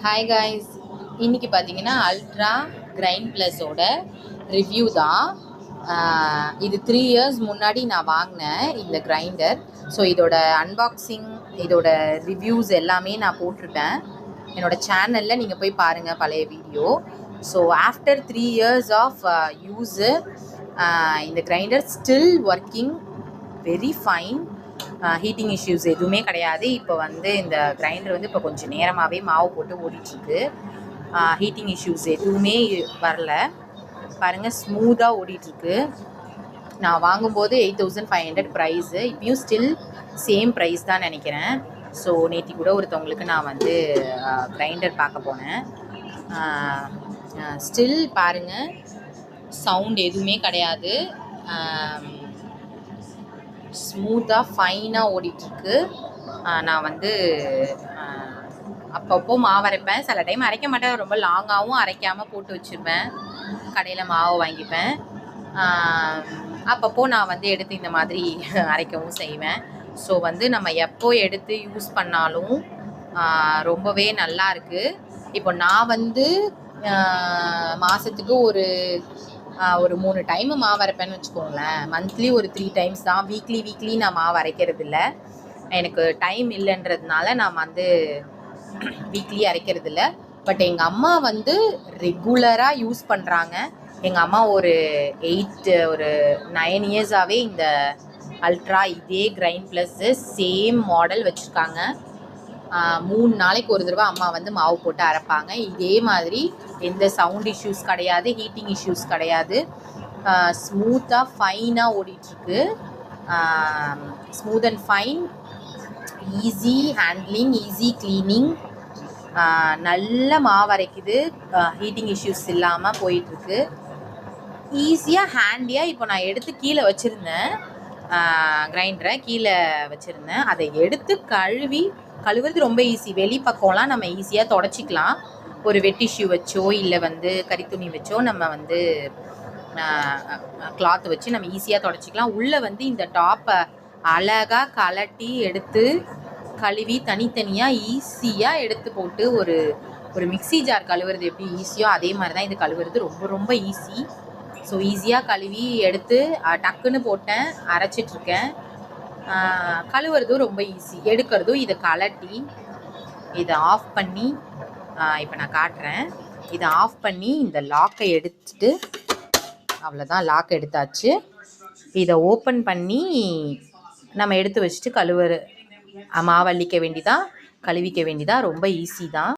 Hi guys, இன்றைக்கி பார்த்தீங்கன்னா ultra grind ப்ளஸோட review தான். இது 3 இயர்ஸ் முன்னாடி நான் வாங்கினேன் இந்த கிரைண்டர். ஸோ இதோட அன்பாக்சிங், இதோட ரிவ்யூஸ் எல்லாமே நான் போட்டிருப்பேன் என்னோடய சேனலில். நீங்கள் போய் பாருங்கள் பழைய video. So after 3 years of use இந்த grinder still working very fine. Heating issues எதுவுமே கிடையாது. இப்போ வந்து இந்த கிரைண்டர் வந்து இப்போ கொஞ்சம் நேரமாகவே மாவு போட்டு ஓடிட்டுருக்கு. ஹீட்டிங் இஷ்யூஸ் எதுவுமே வரல. பாருங்கள், ஸ்மூத்தாக ஓடிட்டுருக்கு. நான் வாங்கும்போது 8500 ப்ரைஸு. இப்பயும் ஸ்டில் சேம் ப்ரைஸ் தான் நினைக்கிறேன். ஸோ நேற்று கூட ஒருத்தவங்களுக்கு நான் வந்து கிரைண்டர் பார்க்க போனேன். ஸ்டில் பாருங்கள், சவுண்ட் எதுவுமே கிடையாது. ஸ்மூத்தாக ஃபைனாக ஓடிட்டுருக்கு. நான் வந்து அப்பப்போ மாவு அரைப்பேன். சில டைம் அரைக்க மாட்டேன், ரொம்ப லாங்காகவும் அரைக்காமல் போட்டு வச்சுருப்பேன். கடையில் மாவு வாங்கிப்பேன். அப்பப்போ நான் வந்து எடுத்து இந்த மாதிரி அரைக்கவும் செய்வேன். ஸோ வந்து நம்ம எப்போ எடுத்து யூஸ் பண்ணாலும் ரொம்பவே நல்லா இருக்குது. இப்போ நான் வந்து மாதத்துக்கு ஒரு 3 டைமு மாவு அரைப்பேன்னு வச்சுக்கோங்களேன். மந்த்லி ஒரு 3 டைம்ஸ் தான். வீக்லி நான் மாவு அரைக்கிறது இல்லை. எனக்கு டைம் இல்லைன்றதுனால நான் வந்து வீக்லி அரைக்கிறது இல்லை. பட் எங்கள் அம்மா வந்து ரெகுலராக யூஸ் பண்ணுறாங்க. எங்கள் அம்மா ஒரு 9 இயர்ஸாகவே இந்த அல்ட்ரா இதே கிரைண்ட் ப்ளஸ்ஸு சேம் மாடல் வச்சுருக்காங்க. 3 நாளைக்கு ஒரு தடவை அம்மா வந்து மாவு போட்டு அரைப்பாங்க. இதே மாதிரி எந்த சவுண்ட் இஷ்யூஸ் கிடையாது, ஹீட்டிங் இஷ்யூஸ் கிடையாது. ஸ்மூத்தாக ஃபைனாக ஓடிட்டுருக்கு. Smooth and fine, easy handling, easy cleaning, நல்ல மாவு அரைக்குது. ஹீட்டிங் இஷ்யூஸ் இல்லாமல் போயிட்டுருக்கு. ஈஸியாக ஹேண்டியாக. இப்போ நான் எடுத்து கீழே வச்சுருந்தேன், கிரைண்டரை கீழே வச்சுருந்தேன். அதை எடுத்து கழுவுறது ரொம்ப ஈஸி. வெளிப்பக்கம்லாம் நம்ம ஈஸியாக தொடச்சிக்கலாம். ஒரு வெட் டிஷ்யூ வச்சோ இல்லை வந்து கரித்துணி வச்சோ நம்ம வந்து கிளாத் வச்சு நம்ம ஈஸியாக தொடச்சிக்கலாம். உள்ளே வந்து இந்த டாப்பை அழகாக கலட்டி எடுத்து கழுவி தனித்தனியாக ஈஸியாக எடுத்து போட்டு ஒரு மிக்ஸி ஜார் கழுவுறது எப்படி ஈஸியோ அதே மாதிரி தான் இது கழுவுறது. ரொம்ப ரொம்ப ஈஸி. ஸோ ஈஸியாக கழுவி எடுத்து டக்குன்னு போட்டேன், அரைச்சிட்ருக்கேன். கழுவுறதும் ரொம்ப ஈஸி, எடுக்கிறதும். இதை கலட்டி இதை ஆஃப் பண்ணி இப்போ நான் காட்டுறேன். இதை ஆஃப் பண்ணி இந்த லாக்கை எடுத்துட்டு, அவ்வளோதான், லாக் எடுத்தாச்சு. இதை ஓப்பன் பண்ணி நம்ம எடுத்து வச்சுட்டு மாவள்ளிக்க வேண்டியதா, கழுவிக்க வேண்டியதா. ரொம்ப ஈஸி தான்.